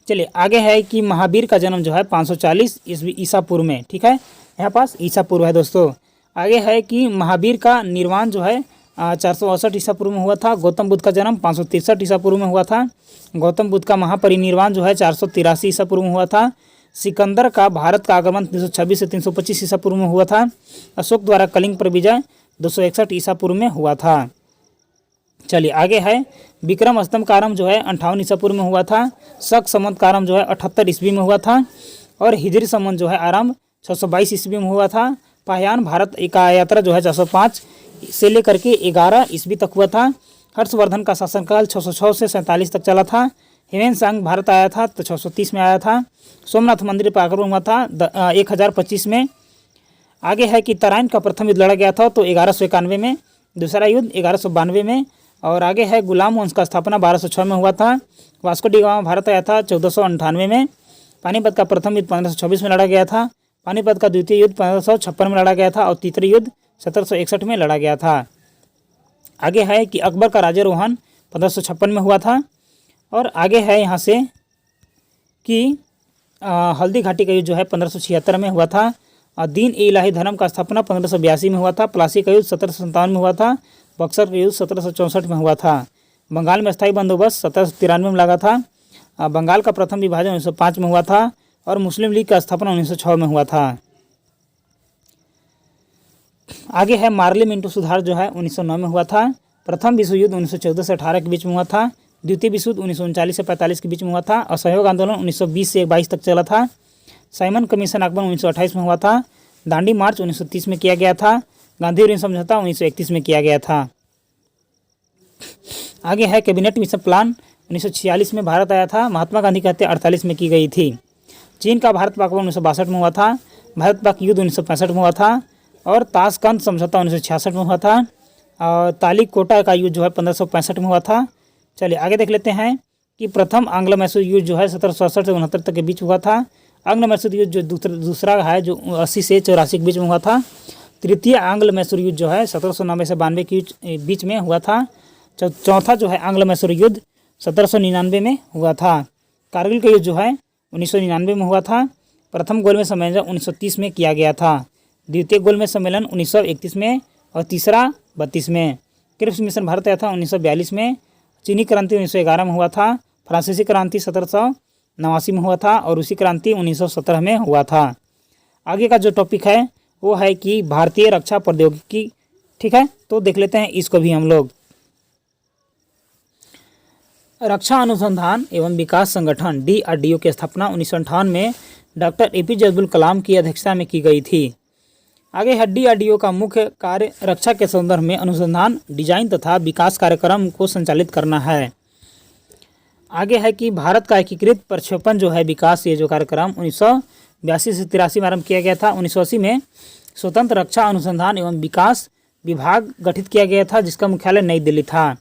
चलिए आगे है कि महावीर का जन्म जो है 540 ईस्वी ईसा पूर्व में, ठीक है, यहाँ पास ईसा पूर्व है दोस्तों। आगे है कि महावीर का निर्वाण जो है 468 ईसा पूर्व में हुआ था। गौतम बुद्ध का जन्म 563 ईसा पूर्व में हुआ था। गौतम बुद्ध का महापरिनिर्वाण जो है 483 ईसा पूर्व में हुआ था। सिकंदर का भारत का आगमन 326 से 325 ईसा पूर्व में हुआ था। अशोक द्वारा कलिंग पर विजय 261 ईसा पूर्व में हुआ था। चलिए आगे है विक्रम स्तंभ का आरंभ जो है 58 ईसा पूर्व में हुआ था। शक संवत का आरंभ जो है 78 ईस्वी में हुआ था। और हिजरी संवत जो है आरंभ 622 ईस्वी में हुआ था। पाहियान भारत का यात्रा जो है 405 से लेकर के 11 ईस्वी तक हुआ था। हर्षवर्धन का शासनकाल 606 से 47 तक चला था। हेमंत सांग भारत आया था तो 630 में आया था। सोमनाथ मंदिर पर आक्रमण हुआ था 1025 में। आगे है कि तराइन का प्रथम युद्ध लड़ा गया था तो 1191 में। दूसरा युद्ध 1192 में। और आगे है गुलाम वंश का स्थापना 1206 में हुआ था। वास्को डी गामा भारत आया था 1498 में। पानीपत का प्रथम युद्ध 1526 में लड़ा गया था। पानीपत का द्वितीय युद्ध 1556 में लड़ा गया था और तीसरा युद्ध 1761 में लड़ा गया था। आगे है कि अकबर का राज्यारोहण 1556 में हुआ था। और आगे है यहाँ से कि हल्दी घाटी का युद्ध जो है 1576 में हुआ था। दीन ए इलाही धर्म का स्थापना 1582 में हुआ था। प्लासी का युद्ध 1757 में हुआ था। बक्सर का युद्ध 1764 में हुआ था। बंगाल में स्थायी बंदोबस्त 1793 में लगा था। बंगाल का प्रथम विभाजन 1905 में हुआ था। और मुस्लिम लीग का स्थापना 1906 में हुआ था। आगे है मार्ली मिंटो सुधार जो है 1909 में हुआ था। प्रथम विश्व युद्ध 1914 से 18 के बीच में हुआ था। द्वितीय विश्व युद्ध 1939 से 45 के बीच में हुआ था। असहयोग आंदोलन 1920 से 22 तक चला था। साइमन कमीशन आगमन 1928 में हुआ था। दांडी मार्च 1930 में किया गया था। गांधी ऋण समझौता 1931 में किया गया था। आगे है कैबिनेट मिशन प्लान 1946 में भारत आया था। महात्मा गांधी की हत्या 48 में की गई थी। चीन का भारत पाक 1962 में हुआ था। भारत पाक युद्ध 1965 में हुआ था। और ताशकंद समझौता 1966 में हुआ था। और तालीकोटा का युद्ध जो है 1565 में हुआ था। चलिए आगे देख लेते हैं कि प्रथम आंग्ल मैसूर युद्ध जो है 1767 से 69 तक के बीच हुआ था। आंग्ल मैसूर युद्ध जो दूसरा है जो 80 से 84 के बीच में हुआ था। तृतीय आंग्ल मैसूर युद्ध जो है 1790 से 92 के बीच में हुआ था। चौथा जो है आंग्ल मैसूर युद्ध 1799 में हुआ था। कारगिल का युद्ध जो है 1999 में हुआ था। प्रथम गोलमेज सम्मेलन 1930 में किया गया था। द्वितीय गोलमेज सम्मेलन 1931 में और तीसरा 32 में। क्रिप्स मिशन भारत आया था 1942 में। चीनी क्रांति 1911 में हुआ था। फ्रांसीसी क्रांति 1789 में हुआ था। और रूसी क्रांति 1917 में हुआ था। आगे का जो टॉपिक है वो है कि भारतीय रक्षा प्रौद्योगिकी, ठीक है, तो देख लेते हैं इसको भी हम लोग। रक्षा अनुसंधान एवं विकास संगठन DRDO की स्थापना 1958 में डॉक्टर APJ अब्दुल कलाम की अध्यक्षता में की गई थी। आगे है DRDO का मुख्य कार्य रक्षा के संदर्भ में अनुसंधान, डिजाइन तथा विकास कार्यक्रम को संचालित करना है। आगे है कि भारत का एकीकृत प्रक्षेपण जो है विकास, ये जो कार्यक्रम 1982 से 83 में आरंभ किया गया था। 1980 में स्वतंत्र रक्षा अनुसंधान एवं विकास विभाग गठित किया गया था जिसका मुख्यालय नई दिल्ली था।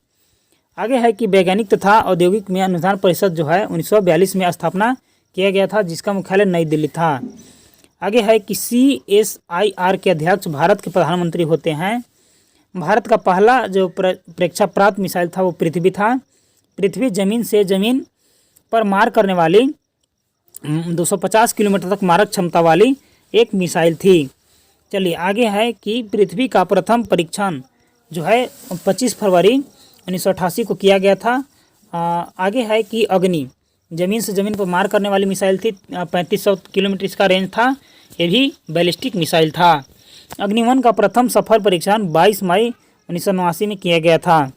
आगे है कि वैज्ञानिक तथा औद्योगिक में अनुसंधान परिषद जो है 1942 में स्थापना किया गया था जिसका मुख्यालय नई दिल्ली था। आगे है कि CSIR के अध्यक्ष भारत के प्रधानमंत्री होते हैं। भारत का पहला जो प्रक्षेपास्त्र मिसाइल था वो पृथ्वी था। पृथ्वी जमीन से जमीन पर मार करने वाली 250 किलोमीटर तक मारक क्षमता वाली एक मिसाइल थी। चलिए आगे है कि पृथ्वी का प्रथम परीक्षण जो है 25 फरवरी 1988 को किया गया था। आगे है कि अग्नि जमीन से ज़मीन पर मार करने वाली मिसाइल थी। 3500 किलोमीटर इसका रेंज था। ये भी बैलिस्टिक मिसाइल था। अग्नि-1 का प्रथम सफल परीक्षण 22 मई 1989 में किया गया था।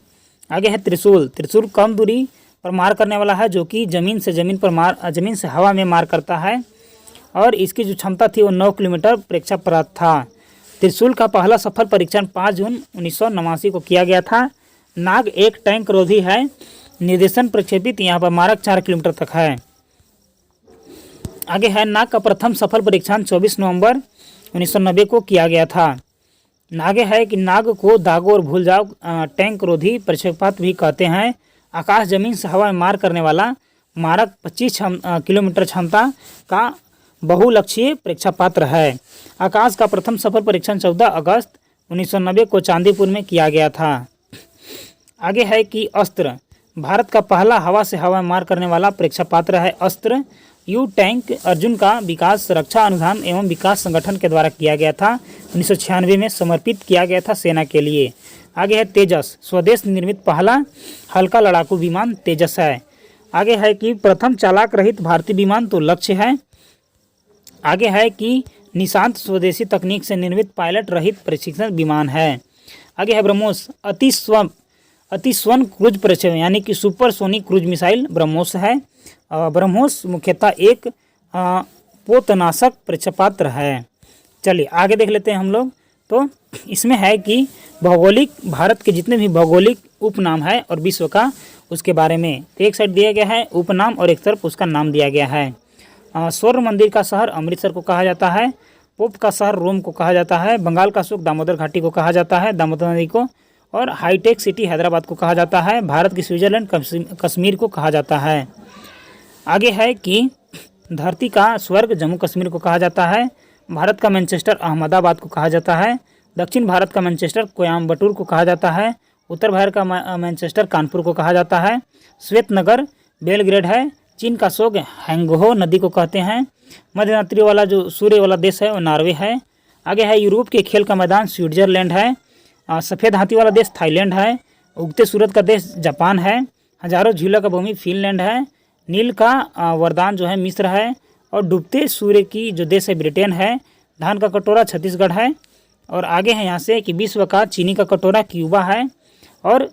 आगे है त्रिशूल। त्रिशूल कम दूरी पर मार करने वाला है जो कि जमीन से हवा में मार करता है। और इसकी जो क्षमता थी वो 9 किलोमीटर प्रेक्षापथ था। त्रिशूल का पहला सफल परीक्षण 5 जून 1989 को किया गया था। नाग एक टैंक रोधी है। निर्देशन प्रक्षेपित यहाँ पर मारक 4 किलोमीटर तक है। आगे है नाग का प्रथम सफल परीक्षण 24 नवंबर 1990 को किया गया था। आगे है कि नाग को दागो और भूल जाओ टैंक रोधी प्रक्षेपण भी कहते हैं। आकाश जमीन से हवा में मार करने वाला मारक 25 किलोमीटर क्षमता का बहुलक्षीय प्रेक्षापात्र है। आकाश का प्रथम सफल परीक्षण 14 अगस्त 1990 को चांदीपुर में किया गया था। आगे है कि अस्त्र भारत का पहला हवा से हवा मार करने वाला परीक्षा पात्र है अस्त्र। यू टैंक अर्जुन का विकास रक्षा अनुसंधान एवं विकास संगठन के द्वारा किया गया था। 1996 में समर्पित किया गया था सेना के लिए। आगे है तेजस, स्वदेश निर्मित पहला हल्का लड़ाकू विमान तेजस है। आगे है कि प्रथम चालक रहित भारतीय विमान तो लक्ष्य है। आगे है कि निशांत स्वदेशी तकनीक से निर्मित पायलट रहित प्रशिक्षण विमान है। आगे है ब्रह्मोस, अतिस्वन क्रूज प्रक्षेपण यानी कि सुपरसोनिक क्रूज मिसाइल ब्रह्मोस है। ब्रह्मोस मुख्यतः एक पोतनाशक प्रक्षेपास्त्र है। चलिए आगे देख लेते हैं हम लोग। तो इसमें है कि भौगोलिक भारत के जितने भी भौगोलिक उपनाम है और विश्व का उसके बारे में तो एक साइड दिया गया है उपनाम और एक तरफ उसका नाम दिया गया है। स्वर्ण मंदिर का शहर अमृतसर को कहा जाता है। पोप का शहर रोम को कहा जाता है। बंगाल का सुख दामोदर घाटी को कहा जाता है, दामोदर नदी को। और हाईटेक सिटी हैदराबाद को कहा जाता है। भारत की स्विट्जरलैंड कश्मीर को कहा जाता है। आगे है कि धरती का स्वर्ग जम्मू कश्मीर को कहा जाता है। भारत का मैनचेस्टर अहमदाबाद को कहा जाता है। दक्षिण भारत का मैनचेस्टर कोयम्बटूर को कहा जाता है। उत्तर भारत का मैनचेस्टर कानपुर को कहा जाता है। श्वेत नगर बेलग्रेड है। चीन का शोक हैंगहो नदी को कहते हैं। मध्यरात्रि वाला जो सूर्य वाला देश है वो नॉर्वे है। आगे है यूरोप के खेल का मैदान स्विट्जरलैंड है। सफ़ेद हाथी वाला देश थाईलैंड है। उगते सूरज का देश जापान है। हजारों झीलों का भूमि फिनलैंड है। नील का वरदान जो है मिस्र है। और डूबते सूर्य की जो देश है ब्रिटेन है। धान का कटोरा छत्तीसगढ़ है। और आगे है यहाँ से कि विश्व का चीनी का कटोरा क्यूबा है। और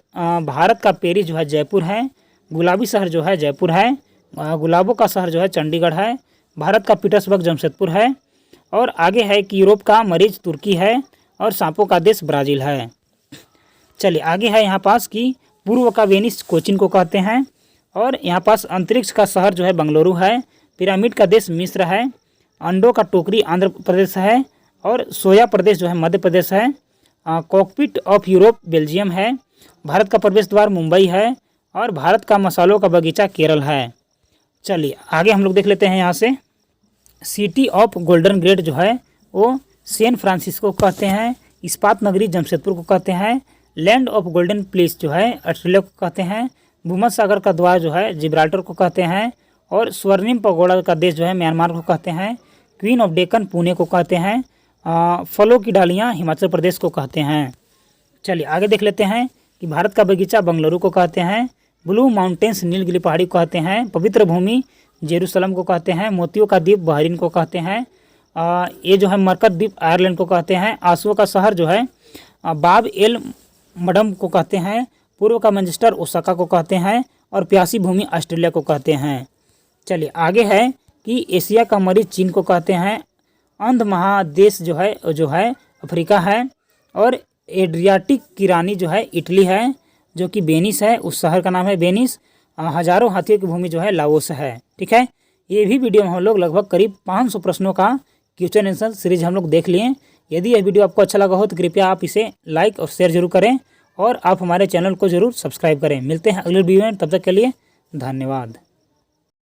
भारत का पेरिस जो है जयपुर है। गुलाबी शहर जो है जयपुर है। गुलाबों का शहर जो है चंडीगढ़ है। भारत का पीटर्सबर्ग जमशेदपुर है। और आगे है कि यूरोप का मरीज तुर्की है। और सांपों का देश ब्राज़ील है। चलिए आगे है यहाँ पास कि पूर्व का वेनिस कोचिन को कहते हैं। और यहाँ पास अंतरिक्ष का शहर जो है बंगलुरु है। पिरामिड का देश मिस्र है। अंडों का टोकरी आंध्र प्रदेश है। और सोया प्रदेश जो है मध्य प्रदेश है। कॉकपिट ऑफ यूरोप बेल्जियम है। भारत का प्रवेश द्वार मुंबई है। और भारत का मसालों का बगीचा केरल है। चलिए आगे हम लोग देख लेते हैं यहाँ से। सिटी ऑफ गोल्डन गेट जो है वो सैन फ्रांसिस्को को कहते हैं। इस्पात नगरी जमशेदपुर को कहते हैं। लैंड ऑफ गोल्डन प्लेस जो है ऑस्ट्रेलिया को कहते हैं। भूमध्य सागर का द्वार जो है जिब्राल्टर को कहते हैं। और स्वर्णिम पगोड़ा का देश जो है म्यांमार को कहते हैं। क्वीन ऑफ डेक्कन पुणे को कहते हैं। फलों की डालियाँ हिमाचल प्रदेश को कहते हैं। चलिए आगे देख लेते हैं कि भारत का बगीचा बंगलुरु को कहते हैं। ब्लू माउंटेन्स नीलगिरी पहाड़ी को कहते हैं। पवित्र भूमि जेरूसलम को कहते हैं। मोतियों का द्वीप बहरीन को कहते हैं। ये जो है मरकत द्वीप आयरलैंड को कहते हैं। आंसुओं का शहर जो है बाब एल मडम को कहते हैं। पूर्व का मैनचेस्टर ओसाका को कहते हैं। और प्यासी भूमि ऑस्ट्रेलिया को कहते हैं। चलिए आगे है कि एशिया का मरीज चीन को कहते हैं। अंध महादेश जो है अफ्रीका है। और एड्रियाटिक की रानी जो है इटली है, जो कि वेनिस है, उस शहर का नाम है वेनिस। हजारों हाथियों की भूमि जो है लाओस है। ठीक है, ये भी वीडियो में हम लोग लगभग करीब 500 प्रश्नों का क्वेश्चन आंसर सीरीज हम लोग देख लिए। यदि यह वीडियो आपको अच्छा लगा हो तो कृपया आप इसे लाइक और शेयर जरूर करें। और आप हमारे चैनल को जरूर सब्सक्राइब करें। मिलते हैं अगले वीडियो में, तब तक के लिए धन्यवाद।